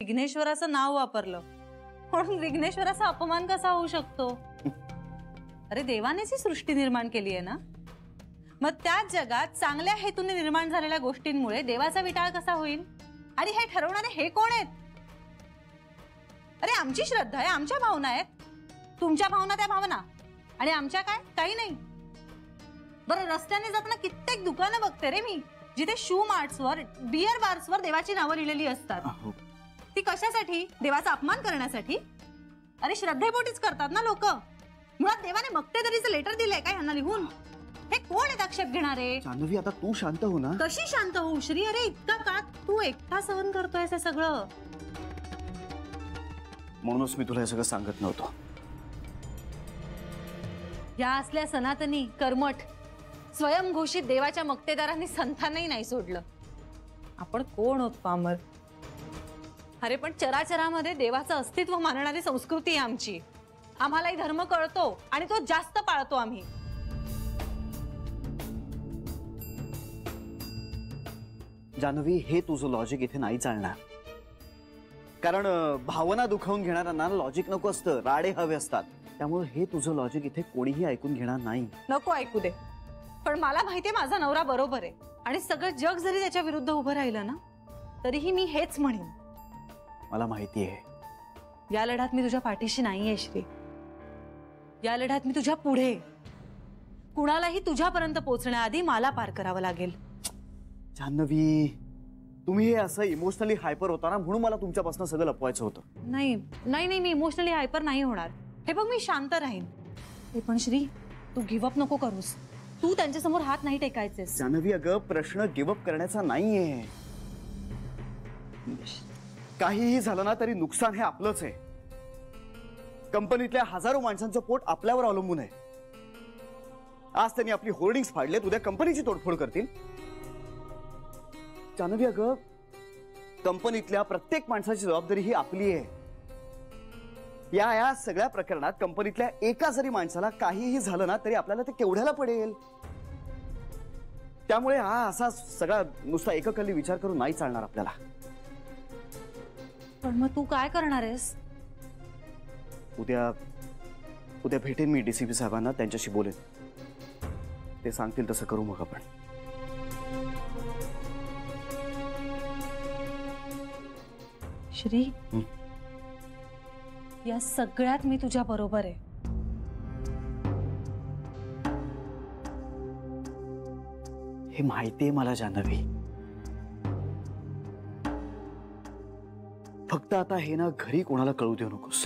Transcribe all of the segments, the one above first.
विघ्नेश्वराचं नाव वापरलं म्हणून विघ्नेश्वराचा अपमान कसा होऊ शकतो? अरे देवानेच ही सृष्टी निर्माण केली आहे ना, मग त्याच जगात चांगल्या हेतूने निर्माण झालेल्या गोष्टींमुळे देवाचा विटाळ कसा होईल? आणि हे ठरवणारे हे कोण आहेत? अरे आमची श्रद्धा आहे, आमच्या भावना आहेत, तुमच्या भावना त्या भावना, आणि आमच्या काय काही नाही. बरं रस्त्याने जाताना कित्येक दुकानं बघते रे मी जिथे शू मार्ट्सवर बियर बार्सवर देवाची नावं लिहिलेली असतात. ती कशासाठी? देवाचा अपमान करण्यासाठी? अरे श्रद्धेपोटीच करतात ना लोक. मुळात देवाने मक्तेदारीचं लेटर दिलंय काय यांना लिहून? हे कोण आहेत आक्षेप घेणारे? जान्हवी आता तू शांत हो ना. कशी शांत होऊ श्री? अरे इतका का तू एकटा सहन करतोयस हे सगळं? म्हणूनच मी तुला हे सगळं सांगत नव्हतो. या असल्या सनातनी कर्मठ स्वयंघोषित देवाच्या मक्तेदारांनी संतांनाही नाही सोडलं. आपण कोण होत पामर? अरे पण चराचरामध्ये देवाचं अस्तित्व मानणारी संस्कृती आहे आमची. आम्हालाही धर्म कळतो आणि तो जास्त पाळतो आम्ही. जान्हवी हे तुझं लॉजिक इथे नाही चालणार. कारण भावना दुखावून घेणाऱ्यांना लॉजिक नको असतं, राडे हवे असतात. त्यामुळे हे तुझं लॉजिक इथे कोणीही ऐकून घेणार नाही. नको ऐकू दे, पण मला माहितीये माझा नवरा बरोबर आहे आणि सगळं जग जरी त्याच्या विरुद्ध उभं राहिलं ना तरीही मी हेच म्हणेन. मला माहिती आहे या लढ्यात मी तुझ्या पाठीशी नाहीये श्री. या लढ्यात मी तुझ्या पुढे. कुणालाही तुझ्यापर्यंत पोहोचण्याआधी मला पार करावं लागेल. जान्हवी तुम्ही हे असं इमोशनली हायपर होता ना, म्हणून मला तुमच्यापासून सगळं लपवायचं होतं. नाही नाही नाही, मी इमोशनली हायपर नाही होणार. हे बघ मी शांत राहीन. हे पण श्री तू गिव्हअप नको करूस. तू त्यांच्यासमोर हात नाही टेकायचेस. जान्हवी अगं प्रश्न गिव्हअप करण्याचा नाहीये. काहीही झालं ना तरी नुकसान हे आपलंच आहे. कंपनीतल्या हजारो माणसांचं पोट आपल्यावर अवलंबून आहे. आज त्यांनी आपली होर्डिंग्स फाडलेत, उद्या कंपनीची तोडफोड करतील. जान्हवी अगं कंपनीतल्या प्रत्येक माणसाची जबाबदारी ही आपली आहे. या सगळ्या प्रकरणात कंपनीतल्या एका जरी माणसाला काहीही झालं ना तरी आपल्याला ते केवढ्याला पडेल. त्यामुळे हा असा सगळा नुसता एककल्ली विचार करून नाही चालणार आपल्याला. पण मग तू काय करणार आहेस? उद्या भेटेन मी डीसीपी साहेबांना, त्यांच्याशी बोलेन. ते सांगतील तसं करू मग आपण. श्री या सगळ्यात मी तुझ्या बरोबर आहे. हे माहितीये मला जान्हवी. फक्त आता हे ना घरी कोणाला कळू देऊ नकोस.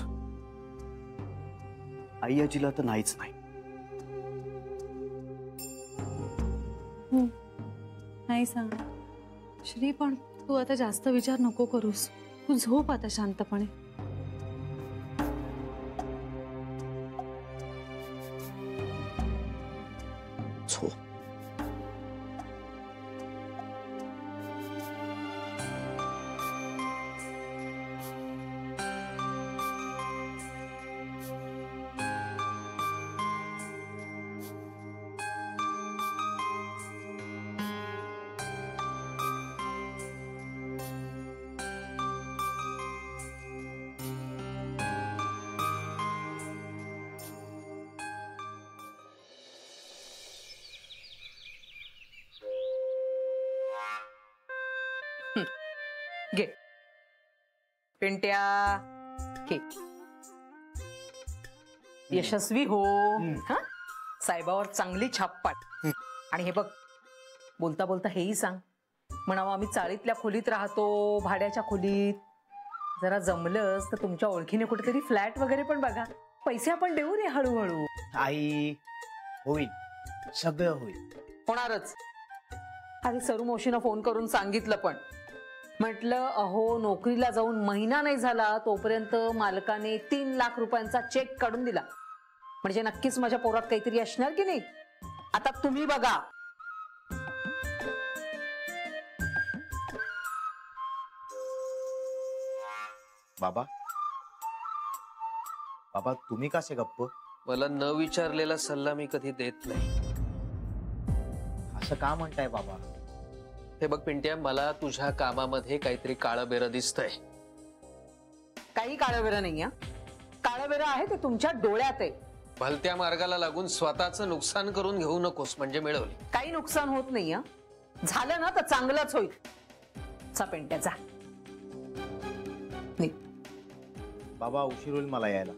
आई आजीला तर नाहीच नाही. नाही सांग श्री, पण तू आता जास्त विचार नको करूस. तू झोप आता शांतपणे. झोप. घे पिंट्या, घे. यशस्वी हो. साहेबावर चांगली छाप पाड. आणि हे बघ बोलता बोलता हेही सांग म्हणावं आम्ही चाळीतल्या खोलीत राहतो, भाड्याच्या खोलीत. जरा जमलंच तर तुमच्या ओळखीने कुठेतरी फ्लॅट वगैरे पण बघा. पैसे आपण देऊ रे हळूहळू. आई होईल, सगळं होईल. होणारच. अरे सरू मावशीनं फोन करून सांगितलं, पण म्हटलं अहो नोकरीला जाऊन महिना नाही झाला तोपर्यंत मालकाने 3 लाख रुपयांचा चेक काढून दिला. म्हणजे नक्कीच माझ्या पोरात काहीतरी असणार की नाही. आता तुम्ही बघा. बाबा बाबा तुम्ही कसे गप्प? मला न विचारलेला सल्ला मी कधी देत नाही. असं का म्हणताय बाबा? हे बघ पिंट्या, मला तुझ्या कामामध्ये काहीतरी काळं बेरं दिसतंय. काही काळवेरा नाही. काळवेरा आहे ते तुमच्या डोळ्यात आहे. भलत्या मार्गाला लागून स्वतःचं नुकसान करून घेऊ नकोस म्हणजे मिळवली. काही नुकसान होत नाही. झालं ना तर चांगलंच होईल. चा पेंट्या जा. निघ. बाबा उशीर होईल मला यायला.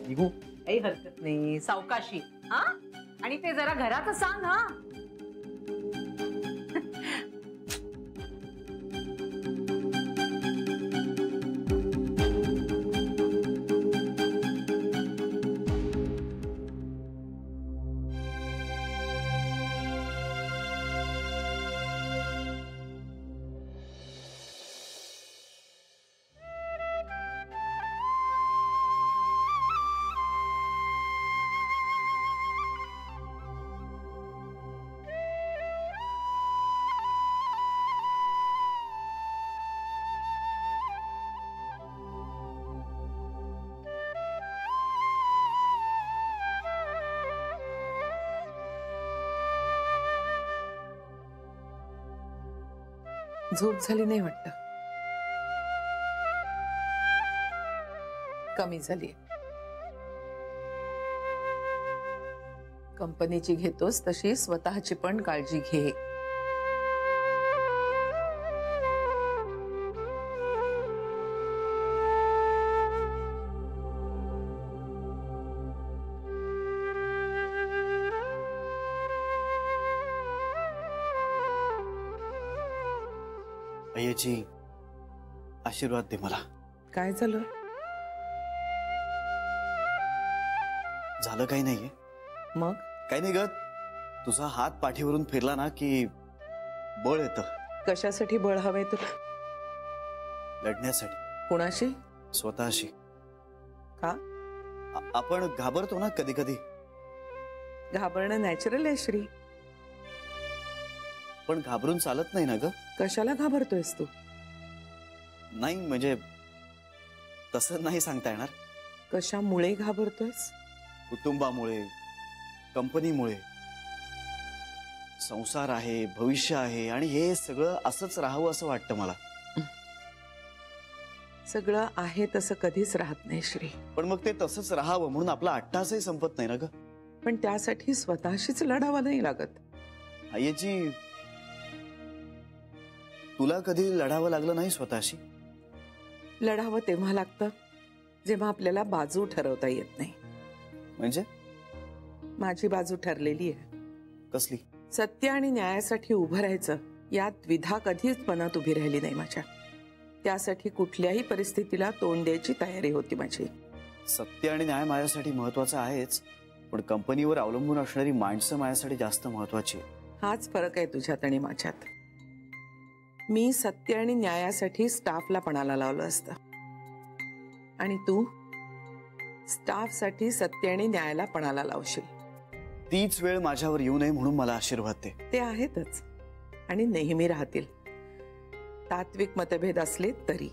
निघू? काही हरकत नाही. सावकाशी. हा आणि ते जरा घरात सांग. हा झोप झाली नाही वाटत. कमी झाली. कंपनीची घेतोस तशी स्वतःची पण काळजी घे. अय्याची आशीर्वाद दे मला. काय झालं? झालं काही नाहीये. मग काही नाही ग. तुझा हात पाठीवरून फिरला ना की बळ येतं. कशासाठी बळ हवंय तुला? लढण्यासाठी. कुणाशी? स्वतःशी. का? आपण घाबरतो ना कधी कधी. घाबरणं नॅचरल आहे श्री. पण घाबरून चालत नाही ना ग. कशाला घाबरतोयस तू? नाही म्हणजे तसं नाही सांगता येणार. कशामुळे घाबरतोयस? कुटुंबामुळे, कंपनीमुळे. संसार आहे, भविष्य आहे आणि हे सगळं असंच राहावं असं वाटतं मला. सगळं आहे तसं कधीच राहत नाही श्री. पण मग ते तसंच राहावं म्हणून आपला अट्टासही संपत नाही ना ग. पण त्यासाठी स्वतःशीच लढावं नाही लागत. आईची तुला कधी लढावं लागलं नाही स्वतःशी? लढावं तेव्हा लागतं जेव्हा आपल्याला बाजू ठरवता येत नाही. म्हणजे? माझी बाजू ठरलेली आहे. कसली? सत्य आणि न्यायासाठी उभं राहायचं यात द्विधा कधीच मनात उभी राहिली नाही माझ्या. त्यासाठी कुठल्याही परिस्थितीला तोंड द्यायची तयारी होती माझी. सत्य आणि न्याय माझ्यासाठी महत्वाचं आहेच, पण कंपनीवर अवलंबून असणारी माणसं माझ्यासाठी जास्त महत्वाची आहे. हाच फरक आहे तुझ्यात आणि माझ्यात. मी सत्य आणि न्यायासाठी स्टाफला पणाला लावलं असतं आणि तू स्टाफसाठी सत्य आणि न्यायाला पणाला लावशील. तीच वेळ माझ्यावर येऊ नये म्हणून मला आशीर्वाद दे. ते आहेतच आणि नेहमी राहतील. तात्विक मतभेद असले तरी.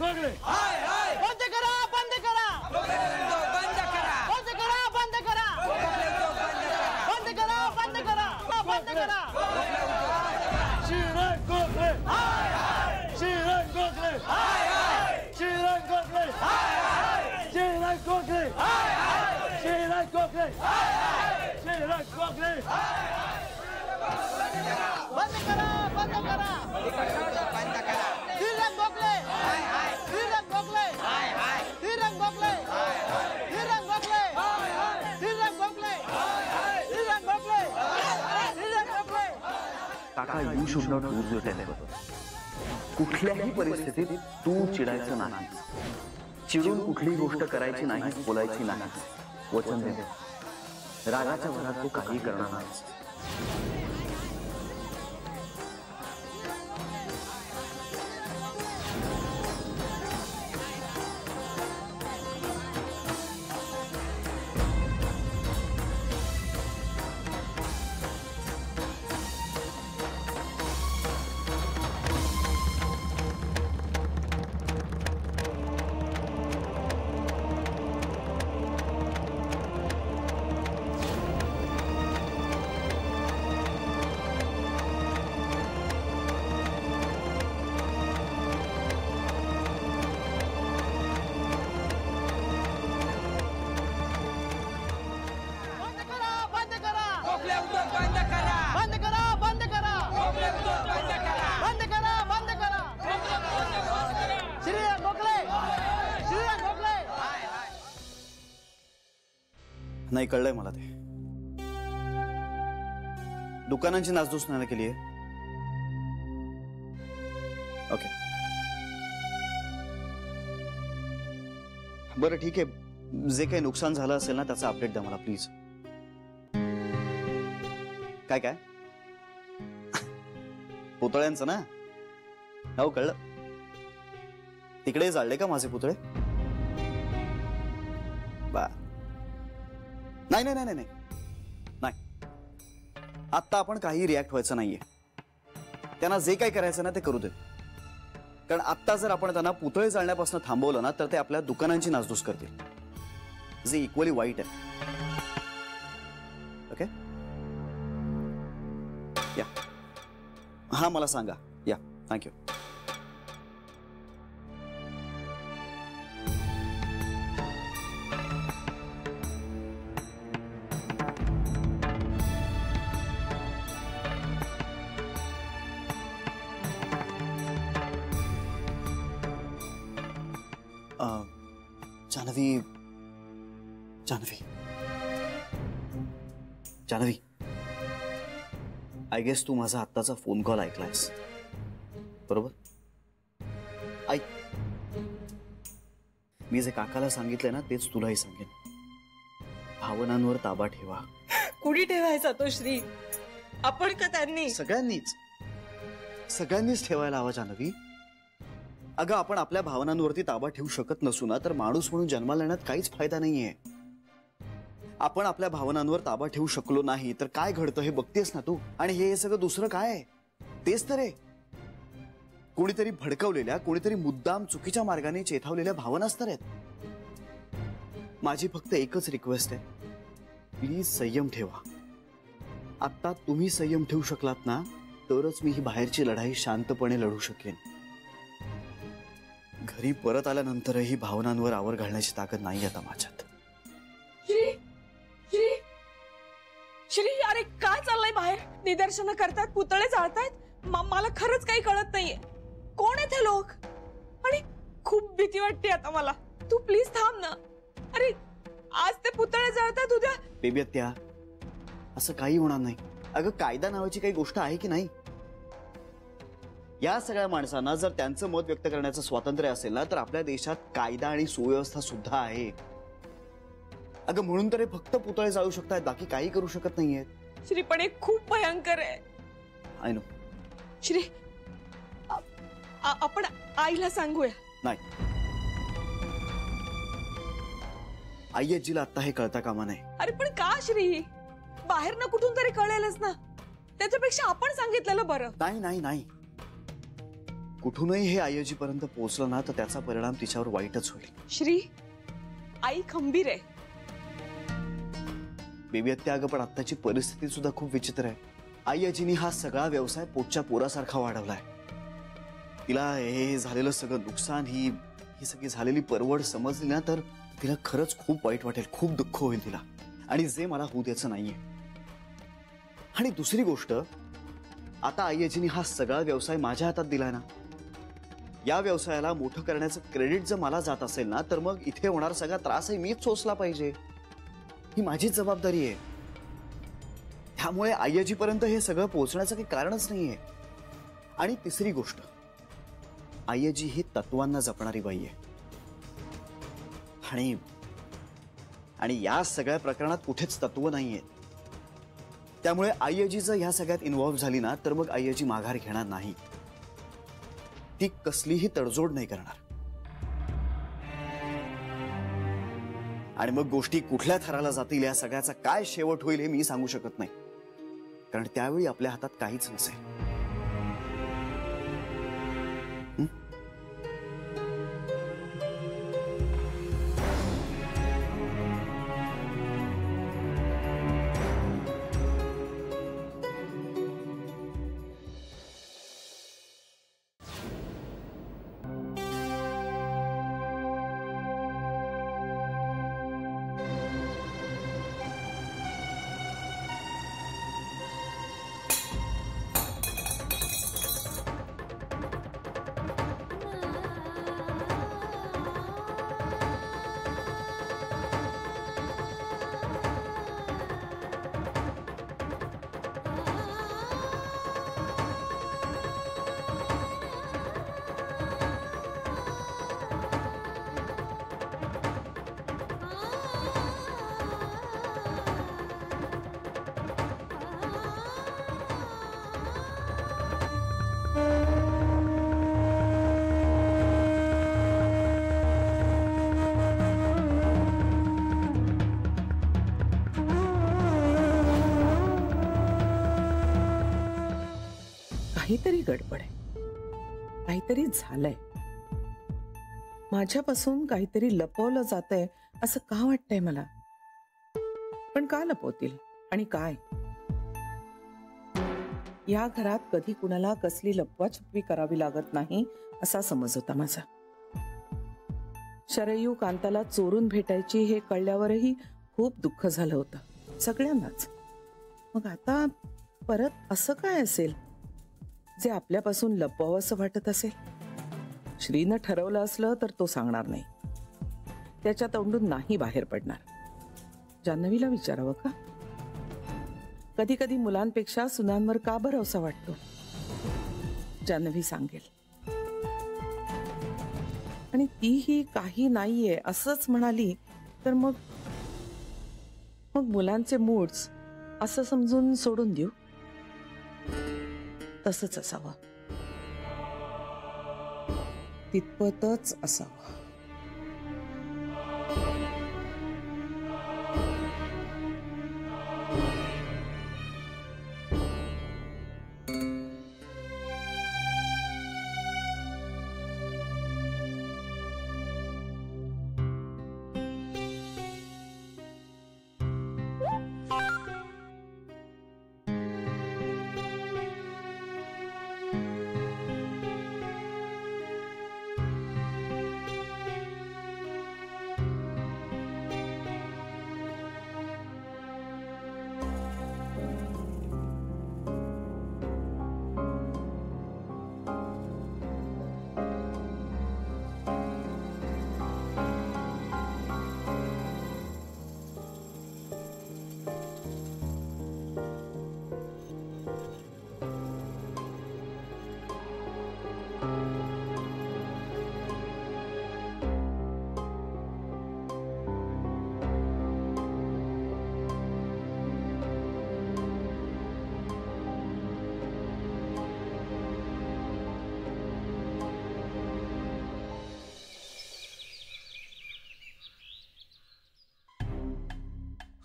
बंद करा बंद करा बंद करा बंद करा बंद करा बंद करा बंद करा बंद करा. श्रीरंग गोखले श्रीरंग गोखले श्रीरंग गोखले श्रीरंग गोखले श्रीरंग गोखले श्रीरंग गोखले. बंद करा बंद करा बंद करा. श्रीरंग गोखले श्रीरंग गोखले श्रीरंग गोखले श्रीरंग गोखले श्रीरंग गोखले श्रीरंग गोखले श्रीरंग गोखले. काका you should not lose your temper. कुठल्याही परिस्थितीत तू चिडायचं नाही. चिडून कुठली गोष्ट करायची नाही, बोलायची नाही, वचन दे. रागाच्या भरात तू काही करणार नाहीस. नाही कळलंय मला ते. दुकानांची नासधूस नाही केली आहे. ओके बरं ठीक आहे. जे काही नुकसान झालं असेल ना त्याचा अपडेट द्या मला प्लीज. काय काय पुतळ्यांचं ना? हो कळलं. तिकडे जाळले का माझे पुतळे? बा नाही नाही नाही नाही नाही. आत्ता आपण काही रिॲक्ट व्हायचं नाहीये. त्यांना जे काही करायचं ना ते करू दे. कारण आत्ता जर आपण त्यांना पुतळे जाळण्यापासून थांबवलं ना तर ते आपल्या दुकानांची नासधूस करतील, जे इक्वली वाईट आहे. ओके या. हा मला सांगा. या thank you. Janhavi Janhavi Janhavi I guess तू माझा आत्ताचा फोन कॉल ऐकलायस बरोबर? ऐक, मी जे काकाला सांगितलंय ना तेच तुलाही सांगेन. भावनांवर ताबा ठेवा. कुणी ठेवायचा तो श्री? आपण का त्यांनी? सगळ्यांनीच ठेवायला हवा जानवी. अगं आपण आपल्या भावनांवरती ताबा ठेवू शकत नसू ना तर माणूस म्हणून जन्माला येण्यात काहीच फायदा नाहीये. आपण आपल्या भावनांवर ताबा ठेवू शकलो नाही तर काय घडतं हे बघतेस ना तू. आणि हे सगळं दुसरं काय आहे? तेच तर आहे. कोणीतरी भडकवलेल्या, कोणीतरी मुद्दाम चुकीच्या मार्गाने चेथावलेल्या भावनाच तर आहेत. माझी फक्त एकच रिक्वेस्ट आहे, प्लीज संयम ठेवा. आता तुम्ही संयम ठेवू शकलात ना तरच मी ही बाहेरची लढाई शांतपणे लढू शकेन. घरी परत आल्यानंतरही भावनांवर आवर घालण्याची ताकद नाही आता माझ्यात. श्री श्री श्री अरे काय चाललंय बाहेर? निदर्शनं करतात, पुतळे जाळतायत. मला खरंच काही कळत नाहीये. कोण आहेत हे लोक? आणि खूप भीती वाटते आता मला. तू प्लीज थांब ना. अरे आज ते पुतळे जाळतात, उद्या बेबी आत्या असं काही होणार नाही. अगं कायदा नावाची काही गोष्ट आहे की नाही? या सगळ्या माणसांना जर त्यांचं मत व्यक्त करण्याचं स्वातंत्र्य असेल ना तर आपल्या देशात कायदा आणि सुव्यवस्था सुद्धा आहे. अगं म्हणून तर हे फक्त पुतळे जाळू शकतात, बाकी काही करू शकत नाहीये. श्री पण हे खूप भयंकर आहे. I know. श्री आपण आईला सांगूया. नाही, आई आजीला आता हे कळता कामा नाही. अरे पण का श्री? बाहेर ना कुठून तरी कळेलच ना. त्याच्यापेक्षा आपण सांगितलेलं बरं. नाही नाही नाही, कुठूनही हे आई आजीपर्यंत पोहोचलं ना तर त्याचा परिणाम तिच्यावर वाईटच होईल. श्री आई खंबीर आहे. बेबी आत्या अगं पण आत्ताची परिस्थिती सुद्धा खूप विचित्र आहे. आई आजीनी हा सगळा व्यवसाय पोटच्या पोरासारखा वाढवलाय. तिला हे झालेलं सगळं नुकसान, ही सगळी झालेली परवड समजली ना तर तिला खरंच खूप वाईट वाटेल, खूप दुःख होईल तिला. आणि जे मला होऊ द्यायचं नाहीये. आणि दुसरी गोष्ट, आता आई आजीनी हा सगळा व्यवसाय माझ्या हातात दिलाय ना. या व्यवसायाला मोठं करण्याचं क्रेडिट जर मला जात असेल ना तर मग इथे होणार सगळा त्रासही मीच सोसला पाहिजे. ही माझीच जबाबदारी आहे. त्यामुळे आई आजीपर्यंत हे सगळं पोहोचण्याचं काही कारणच नाहीये. आणि तिसरी गोष्ट, आई आजी ही तत्वांना जपणारी बाई आहे. आणि या सगळ्या प्रकरणात कुठेच तत्व नाहीये. त्यामुळे आईजी जर ह्या सगळ्यात इन्व्हॉल्व्ह झाली ना तर मग आईजी माघार घेणार नाही. ती कसलीही तडजोड नाही करणार. आणि मग गोष्टी कुठल्या थराला जातील, या सगळ्याचा काय शेवट होईल हे मी सांगू शकत नाही, कारण त्यावेळी आपल्या हातात काहीच नसेल. काहीतरी गडबड आहे, काहीतरी झालंय. माझ्यापासून काहीतरी लपवलं जातंय असं का वाटतंय मला. पण का लपवतील आणि काय. या घरात कधी कुणाला कसली लपवाछपवी करावी लागत नाही असा समज होता माझा. शरयू कांताला चोरून भेटायची हे कळल्यावरही खूप दुःख झालं होतं सगळ्यांनाच. मग आता परत असं काय असेल जे आपल्यापासून लपवावं असं वाटत असेल. श्रीनं ठरवलं असलं तर तो सांगणार नाही, त्याच्या तोंडून नाही बाहेर पडणार. जान्हवीला विचारावं का. कधी कधी मुलांपेक्षा सुनांवर का भरोसा वाटतो. जान्हवी सांगेल. आणि तीही काही नाहीये असंच म्हणाली तर मग मुलांचे मूड्स असं समजून सोडून देऊ. तसंच असावं, तितपतच असावं.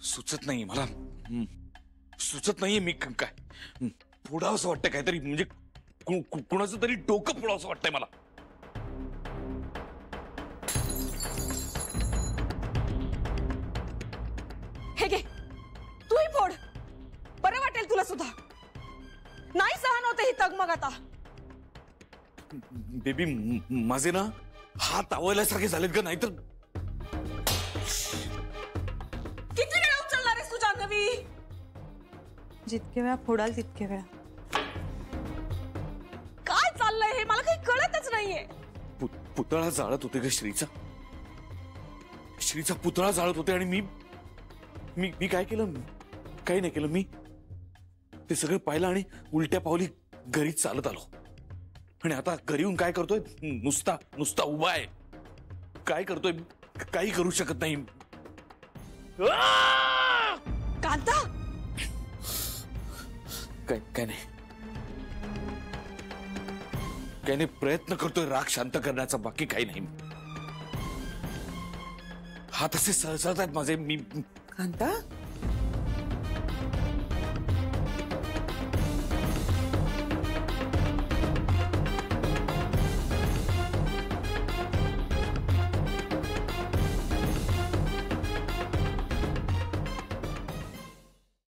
सुचत नाही मला. सुचत नाहीये मी काय फोडावं असं वाटतं काहीतरी. म्हणजे कुणाचं तरी डोकं फोडावं असं वाटतंय मला. हे घे, तूही फोड, बरं वाटेल तुला सुद्धा. नाही सहन होते ही तगमग आता. बेबी माझे ना हात आवळल्यासारखे झालेत का. नाहीतर किती वेळा उचलणार आहेस तू जान्हवी. जितके वेळा फोडाल तितके वेळा. काय चाललंय हे मला काही कळतच नाहीये. पुतळा जाळत होते का श्रीचा. श्रीचा पुतळा जाळत होते आणि मी मी मी काय केलं. काही नाही केलं. मी ते सगळं पाहिलं आणि उलट्या पावली घरी चालत आलो. आणि आता घरी येऊन काय करतोय. नुसता उभा आहे. काय करतोय काही करू शकत नाही. कांता काय नाही, काय नाही. प्रयत्न करतोय राग शांत करण्याचा, बाकी काही नाही. हात असे सळसळत आहेत माझे. मी कांता